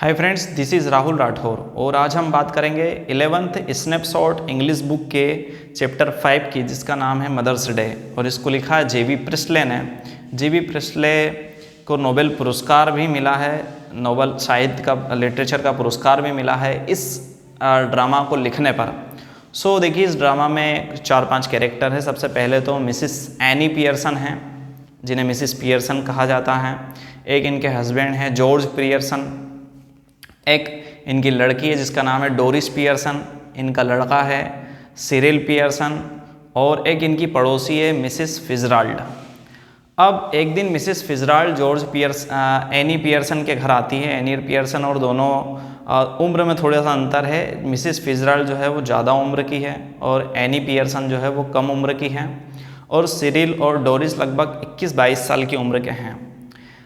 Hi friends, this is Rahul Rathore और आज हम बात करेंगे 11th स्नैपशॉट इंग्लिश बुक के चैप्टर 5 की, जिसका नाम है मदर्स डे। और इसको लिखा है जेबी प्रिस्टले ने। जेबी प्रिस्टले को नोबेल पुरस्कार भी मिला है, नोबेल साहित्य का लिटरेचर का पुरस्कार भी मिला है इस ड्रामा को लिखने पर। सो देखिए, इस ड्रामा में 4-5 कैरेक्टर है। सबसे पहले तो मिसिस एनी पियर्सन हैं, जिन्हें मिसिस पियर्सन कहा जाता है। एक इनके हस्बैंड हैं जॉर्ज पियर्सन। एक इनकी लड़की है जिसका नाम है डोरिस पियर्सन। इनका लड़का है सिरिल पियर्सन। और एक इनकी पड़ोसी है मिसिस फिजराल्ड। अब एक दिन मिसिस फिजराल्ड एनी पियर्सन के घर आती है। एनी पियर्सन और दोनों उम्र में थोड़ा सा अंतर है। मिसिस फिजराल्ड जो है वो ज़्यादा उम्र की है और एनी पियर्सन जो है वो कम उम्र की है। और सिरिल और डोरिस लगभग 21-22 साल की उम्र के हैं।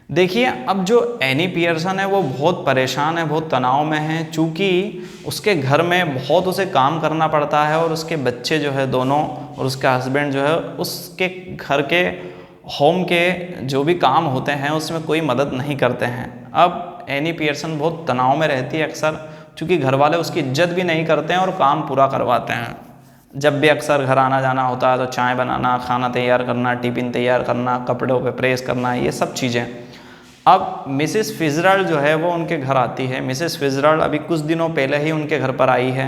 देखिए, अब जो एनी पियर्सन है वो बहुत परेशान है, बहुत तनाव में है, चूँकि उसके घर में बहुत उसे काम करना पड़ता है और उसके बच्चे जो है दोनों और उसका हस्बैंड जो है उसके घर के होम के जो भी काम होते हैं उसमें कोई मदद नहीं करते हैं। अब एनी पियर्सन बहुत तनाव में रहती है अक्सर, चूँकि घर वाले उसकी इज्जत भी नहीं करते हैं और काम पूरा करवाते हैं। जब भी अक्सर घर आना जाना होता है तो चाय बनाना, खाना तैयार करना, टिफ़िन तैयार करना, कपड़ों पे प्रेस करना, ये सब चीज़ें। अब मिसिस फिजराल्ड जो है वो उनके घर आती है। मिसिस फिजराल्ड अभी कुछ दिनों पहले ही उनके घर पर आई है।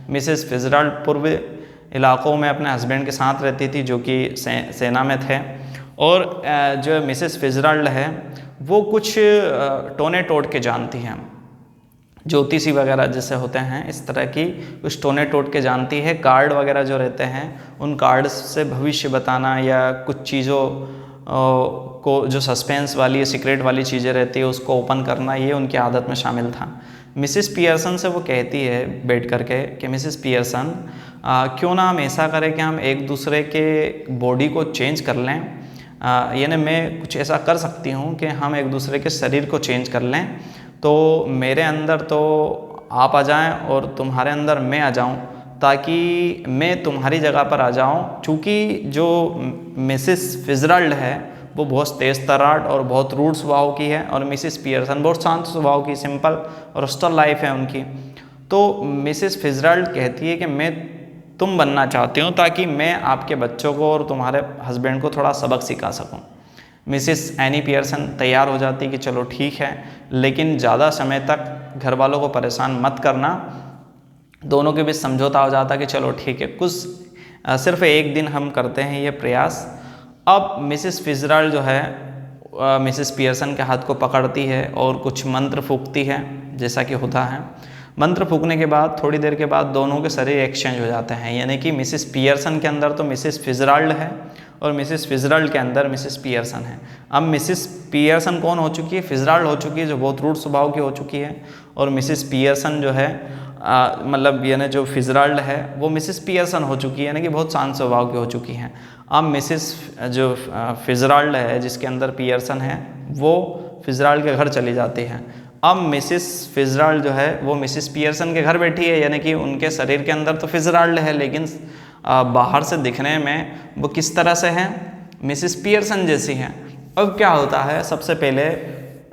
मिसिस फिजराल्ड पूर्व इलाकों में अपने हस्बैंड के साथ रहती थी, जो कि सेना में थे। और जो मिसिस फिजराल्ड है वो कुछ टोने टोट के जानती हैं, ज्योतिषी वगैरह जैसे होते हैं इस तरह की कुछ टोने टोट के जानती है। कार्ड वगैरह जो रहते हैं उन कार्ड से भविष्य बताना या कुछ चीज़ों को जो सस्पेंस वाली सीक्रेट वाली चीज़ें रहती है उसको ओपन करना, ये उनकी आदत में शामिल था। मिसिस पियर्सन से वो कहती है बैठ करके कि मिसिस पियर्सन, क्यों ना हम ऐसा करें कि हम एक दूसरे के बॉडी को चेंज कर लें। यानी मैं कुछ ऐसा कर सकती हूँ कि हम एक दूसरे के शरीर को चेंज कर लें, तो मेरे अंदर तो आप आ जाएं और तुम्हारे अंदर मैं आ जाऊं, ताकि मैं तुम्हारी जगह पर आ जाऊं। चूँकि जो मिसिस फिजराल्ड है वो बहुत तेज़ तर्राट और बहुत रूड स्वभाव की है और मिसिस पियर्सन बहुत शांत स्वभाव की, सिंपल और हॉस्टल लाइफ है उनकी। तो मिसिस फिजराल्ड कहती है कि मैं तुम बनना चाहती हूँ ताकि मैं आपके बच्चों को और तुम्हारे हस्बैंड को थोड़ा सबक सिखा सकूँ। मिसिस एनी पियर्सन तैयार हो जाती कि चलो ठीक है, लेकिन ज़्यादा समय तक घर वालों को परेशान मत करना। दोनों के बीच समझौता हो जाता कि चलो ठीक है, कुछ सिर्फ एक दिन हम करते हैं ये प्रयास। अब मिसिस फिजराल्ड जो है मिसिस पियर्सन के हाथ को पकड़ती है और कुछ मंत्र फूंकती है, जैसा कि होता है। मंत्र फूंकने के बाद थोड़ी देर के बाद दोनों के शरीर एक्सचेंज हो जाते हैं, यानी कि मिसिस पियर्सन के अंदर तो मिसिस फिजराल्ड है और मिसिस फिजराल्ड के अंदर मिसिस पियर्सन है। अब मिसिस पियर्सन कौन हो चुकी है? फिजराल्ड हो चुकी है, जो बहुत रूड स्वभाव की हो चुकी है। और मिसिस पियर्सन जो है मतलब यानी जो फिजराल्ड है वो मिसिस पियर्सन हो चुकी है, यानी कि बहुत शांत स्वभाव की हो चुकी हैं। अब मिसिस जो फिजराल्ड है जिसके अंदर पियर्सन है वो फिजराल्ड के घर चली जाती है। अब मिसिस फिजराल्ड जो है वो मिसिस पियर्सन के घर बैठी है, यानी कि उनके शरीर के अंदर तो फिजराल्ड है, लेकिन बाहर से दिखने में वो किस तरह से हैं? मिसिस पियर्सन जैसी हैं। अब क्या होता है, सबसे पहले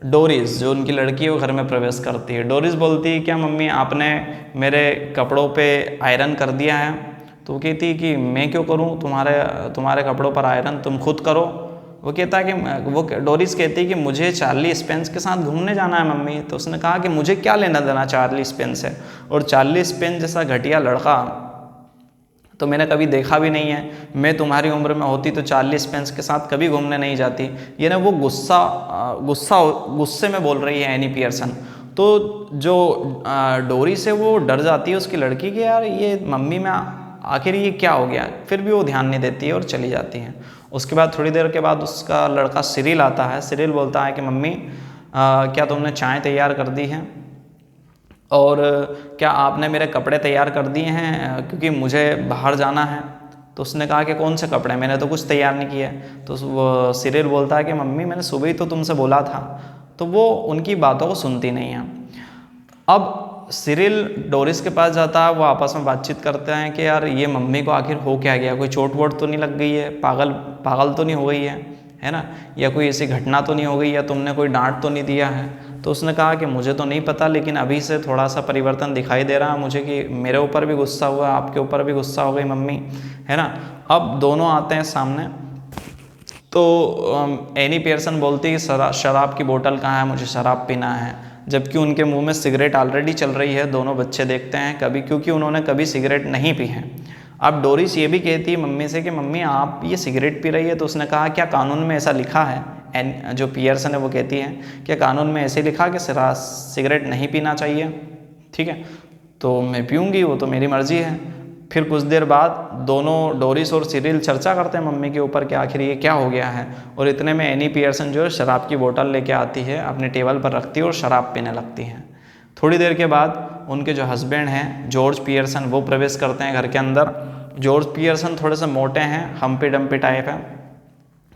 डोरिस जो उनकी लड़की है वो घर में प्रवेश करती है। डोरिस बोलती है, क्या मम्मी आपने मेरे कपड़ों पे आयरन कर दिया है? तो वो कहती है कि मैं क्यों करूं तुम्हारे कपड़ों पर आयरन, तुम खुद करो। वो कहता है कि वो डोरिस कहती है कि मुझे चार्ली स्पेंस के साथ घूमने जाना है मम्मी। तो उसने कहा कि मुझे क्या लेना देना चार्ली स्पेंस से, और चार्ली स्पेंस जैसा घटिया लड़का तो मैंने कभी देखा भी नहीं है। मैं तुम्हारी उम्र में होती तो चार्ली स्पेंस के साथ कभी घूमने नहीं जाती। ये ना वो गुस्से में बोल रही है एनी पियर्सन। तो जो डोरिस है वो डर जाती है उसकी लड़की की, यार ये मम्मी में आखिर ये क्या हो गया। फिर भी वो ध्यान नहीं देती है और चली जाती है। उसके बाद थोड़ी देर के बाद उसका लड़का सिरिल आता है। सिरिल बोलता है कि मम्मी क्या तुमने चाय तैयार कर दी है, और क्या आपने मेरे कपड़े तैयार कर दिए हैं, क्योंकि मुझे बाहर जाना है। तो उसने कहा कि कौन से कपड़े, मैंने तो कुछ तैयार नहीं किया। तो वो सिरिल बोलता है कि मम्मी मैंने सुबह ही तो तुमसे बोला था। तो वो उनकी बातों को सुनती नहीं है। अब सिरिल डोरिस के पास जाता है, वो आपस में बातचीत करते हैं कि यार ये मम्मी को आखिर हो क्या गया, कोई चोट वोट तो नहीं लग गई है, पागल तो नहीं हो गई है ना, या कोई ऐसी घटना तो नहीं हो गई, या तुमने कोई डांट तो नहीं दिया है। तो उसने कहा कि मुझे तो नहीं पता, लेकिन अभी से थोड़ा सा परिवर्तन दिखाई दे रहा है मुझे कि मेरे ऊपर भी गुस्सा हुआ, आपके ऊपर भी गुस्सा हो गई मम्मी, है ना। अब दोनों आते हैं सामने, तो एनी पियर्सन बोलती है कि शराब की बोतल कहाँ है, मुझे शराब पीना है, जबकि उनके मुंह में सिगरेट ऑलरेडी चल रही है। दोनों बच्चे देखते हैं कभी, क्योंकि उन्होंने कभी सिगरेट नहीं पी है। अब डोरिस ये भी कहती है मम्मी से कि मम्मी आप ये सिगरेट पी रही है, तो उसने कहा क्या कानून में ऐसा लिखा है, जो पियर्सन है वो कहती है क्या कानून में ऐसे लिखा कि सिगरेट नहीं पीना चाहिए, ठीक है, तो मैं पीऊँगी, वो तो मेरी मर्ज़ी है। फिर कुछ देर बाद दोनों डोरिस और सिरिल चर्चा करते हैं मम्मी के ऊपर कि आखिर ये क्या हो गया है, और इतने में एनी पियर्सन जो है शराब की बोतल लेके आती है, अपने टेबल पर रखती है और शराब पीने लगती है। थोड़ी देर के बाद उनके जो हस्बैंड हैं जॉर्ज पियर्सन, वो प्रवेश करते हैं घर के अंदर। जॉर्ज पियर्सन थोड़े से मोटे हैं, हम्पी डम्पी टाइप है,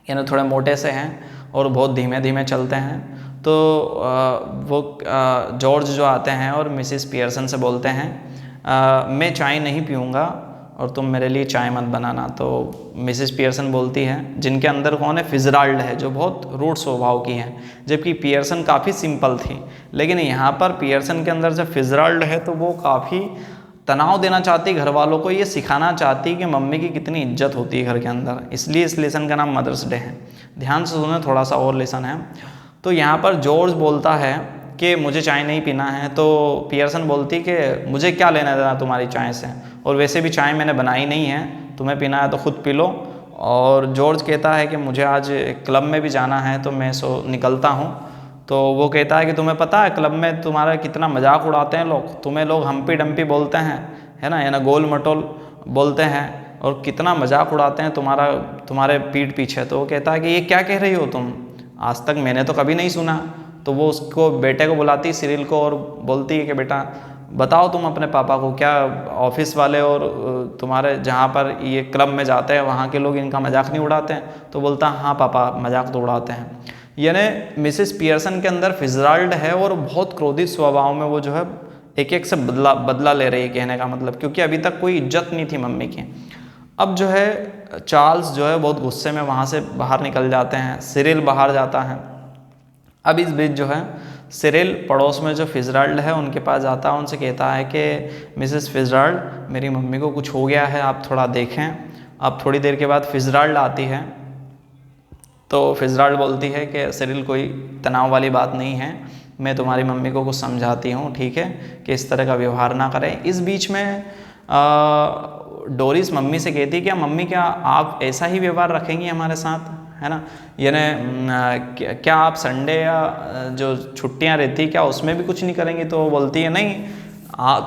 यानी थोड़े मोटे से हैं और बहुत धीमे धीमे चलते हैं। तो वो जॉर्ज जो आते हैं और मिसिस पियर्सन से बोलते हैं मैं चाय नहीं पीऊँगा और तुम मेरे लिए चाय मत बनाना। तो मिसिस पियर्सन बोलती है, जिनके अंदर कौन है, फिजराल्ड है, जो बहुत रूढ़ स्वभाव की है, जबकि पियर्सन काफ़ी सिंपल थी। लेकिन यहाँ पर पियर्सन के अंदर जब फिजराल्ड है तो वो काफ़ी तनाव देना चाहती, घर वालों को ये सिखाना चाहती कि मम्मी की कितनी इज्जत होती है घर के अंदर, इसलिए इस लेसन का नाम मदर्स डे है। ध्यान से सुने, थोड़ा सा और लेसन है। तो यहाँ पर जॉर्ज बोलता है कि मुझे चाय नहीं पीना है, तो पियर्सन बोलती कि मुझे क्या लेना देना तुम्हारी चाय से, और वैसे भी चाय मैंने बनाई नहीं है, तुम्हें पीना है तो खुद पी लो। और जॉर्ज कहता है कि मुझे आज क्लब में भी जाना है तो मैं निकलता हूँ। तो वो कहता है कि तुम्हें पता है क्लब में तुम्हारा कितना मजाक उड़ाते हैं लोग, तुम्हें लोग हम्पी डम्पी बोलते हैं, है ना, यानी गोल मटोल बोलते हैं, और कितना मजाक उड़ाते हैं तुम्हारे पीठ पीछे। तो वो कहता है कि ये क्या कह रही हो तुम, आज तक मैंने तो कभी नहीं सुना। तो वो उसको बेटे को बुलाती है, सिरिल को, और बोलती है कि बेटा बताओ तुम अपने पापा को, क्या ऑफिस वाले और तुम्हारे जहाँ पर ये क्लब में जाते हैं वहाँ के लोग इनका मजाक नहीं उड़ाते हैं। तो बोलता हाँ पापा मजाक तो उड़ाते हैं। यानी मिसेस पियर्सन के अंदर फिजराल्ड है और बहुत क्रोधित स्वभाव में वो जो है एक एक से बदला ले रही है, कहने का मतलब, क्योंकि अभी तक कोई इज्जत नहीं थी मम्मी की। अब जो है चार्ल्स जो है बहुत गुस्से में वहाँ से बाहर निकल जाते हैं, सिरिल बाहर जाता है। अब इस बीच जो है सिरिल पड़ोस में जो फिजराल्ड है उनके पास जाता है, उनसे कहता है कि मिसेस फिजराल्ड मेरी मम्मी को कुछ हो गया है, आप थोड़ा देखें। अब थोड़ी देर के बाद फिजराल्ड आती है, तो फिजराल्ड बोलती है कि सिरिल कोई तनाव वाली बात नहीं है, मैं तुम्हारी मम्मी को कुछ समझाती हूँ, ठीक है, कि इस तरह का व्यवहार ना करें। इस बीच में डोरिस मम्मी से कहती है क्या मम्मी क्या आप ऐसा ही व्यवहार रखेंगी हमारे साथ, है ना, यानी क्या आप संडे या जो छुट्टियां रहती क्या उसमें भी कुछ नहीं करेंगी। तो वो बोलती है नहीं,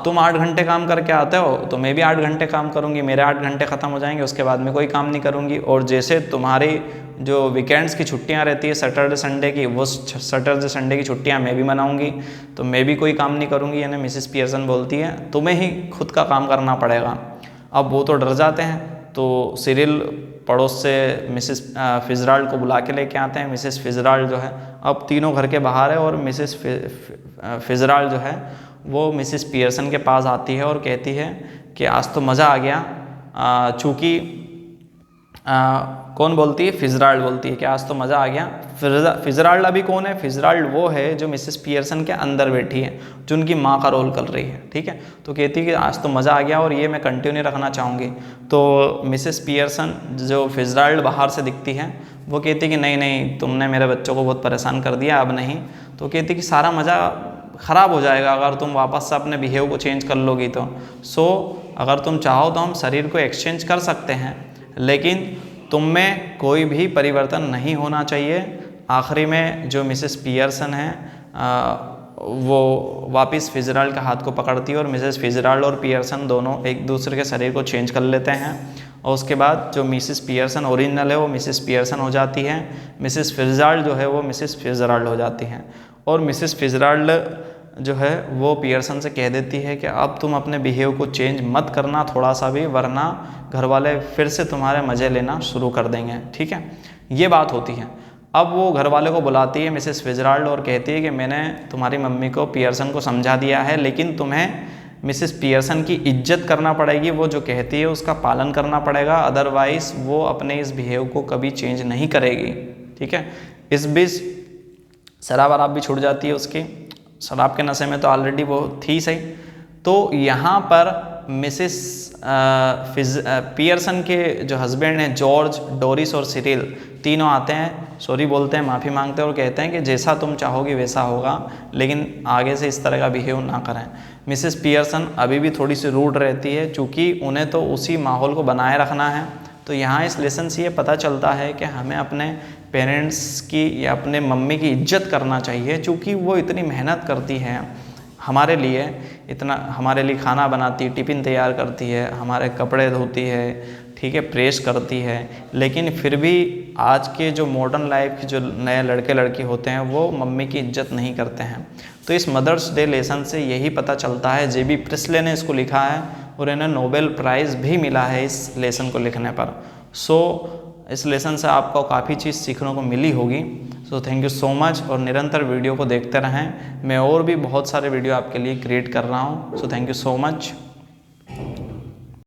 तुम 8 घंटे काम करके आते हो तो मैं भी 8 घंटे काम करूँगी, मेरे 8 घंटे ख़त्म हो जाएंगे, उसके बाद मैं कोई काम नहीं करूँगी। और जैसे तुम्हारी जो वीकेंड्स की छुट्टियां रहती है सैटरडे संडे की, वो सैटरडे संडे की छुट्टियां मैं भी मनाऊंगी, तो मैं भी कोई काम नहीं करूँगी। यानी मिसेस पियर्सन बोलती है तुम्हें ही खुद का काम करना पड़ेगा। अब वो तो डर जाते हैं, तो सिरिल पड़ोस से मिसेस फिजराल्ड को बुला के लेके आते हैं। मिसेस फिजराल्ड जो है अब तीनों घर के बाहर है, और मिसेस फिजराल्ड जो है वो मिसेस पियर्सन के पास आती है और कहती है कि आज तो मज़ा आ गया। चूँकि कौन बोलती है, फिजराल्ड बोलती है कि आज तो मज़ा आ गया। फिजराल्ड अभी कौन है, फिजराल्ड वो है जो मिसेस पियर्सन के अंदर बैठी है, जो उनकी माँ का रोल कर रही है, ठीक है। तो कहती है कि आज तो मज़ा आ गया और ये मैं कंटिन्यू रखना चाहूँगी। तो मिसेस पियर्सन जो फिजराल्ड बाहर से दिखती है वो कहती है कि नहीं नहीं तुमने मेरे बच्चों को बहुत परेशान कर दिया, अब नहीं। तो कहती है कि सारा मज़ा ख़राब हो जाएगा अगर तुम वापस से अपने बिहेव को चेंज कर लोगी तो। अगर तुम चाहो तो हम शरीर को एक्सचेंज कर सकते हैं, लेकिन तुम में कोई भी परिवर्तन नहीं होना चाहिए। आखिरी में जो मिसेस पियर्सन है वो वापस फिजराल्ड का हाथ को पकड़ती है और मिसेस फिजराल्ड और पियर्सन दोनों एक दूसरे के शरीर को चेंज कर लेते हैं। और उसके बाद जो मिसेस पियर्सन ओरिजिनल है वो मिसेस पियर्सन हो जाती है, मिसेस फिजराल्ड जो है वो मिसेस फिजराल्ड हो जाती हैं। और मिसेस फिजराल्ड जो है वो पियर्सन से कह देती है कि अब तुम अपने बिहेव को चेंज मत करना थोड़ा सा भी, वरना घर वाले फिर से तुम्हारे मज़े लेना शुरू कर देंगे, ठीक है। ये बात होती है। अब वो घर वाले को बुलाती है मिसेस फिजराल्ड और कहती है कि मैंने तुम्हारी मम्मी को पियर्सन को समझा दिया है, लेकिन तुम्हें मिसेस पियर्सन की इज्जत करना पड़ेगी, वो जो कहती है उसका पालन करना पड़ेगा, अदरवाइज़ वो अपने इस बिहेव को कभी चेंज नहीं करेगी, ठीक है। इस बीच शराब वराब भी छूट जाती है उसकी, शराब के नशे में तो ऑलरेडी वो थी सही। तो यहाँ पर मिसेस पियर्सन के जो हस्बैंड हैं जॉर्ज, डोरिस और सिरिल, तीनों आते हैं, सॉरी बोलते हैं, माफ़ी मांगते हैं और कहते हैं कि जैसा तुम चाहोगी वैसा होगा, लेकिन आगे से इस तरह का बिहेव ना करें। मिसेस पियर्सन अभी भी थोड़ी सी रूड रहती है, चूँकि उन्हें तो उसी माहौल को बनाए रखना है। तो यहाँ इस लेसन से ये पता चलता है कि हमें अपने पेरेंट्स की या अपने मम्मी की इज्जत करना चाहिए, चूँकि वो इतनी मेहनत करती है हमारे लिए, इतना हमारे लिए खाना बनाती है, टिफ़िन तैयार करती है, हमारे कपड़े धोती है, ठीक है, प्रेस करती है, लेकिन फिर भी आज के जो मॉडर्न लाइफ के जो नए लड़के लड़की होते हैं वो मम्मी की इज्जत नहीं करते हैं। तो इस मदर्स डे लेसन से यही पता चलता है। जेबी प्रिस्ले ने इसको लिखा है और इन्हें नोबेल प्राइज़ भी मिला है इस लेसन को लिखने पर। इस लेसन से आपको काफ़ी चीज़ सीखने को मिली होगी। So thank you so much, और निरंतर वीडियो को देखते रहें। मैं और भी बहुत सारे वीडियो आपके लिए क्रिएट कर रहा हूँ। So thank you so much.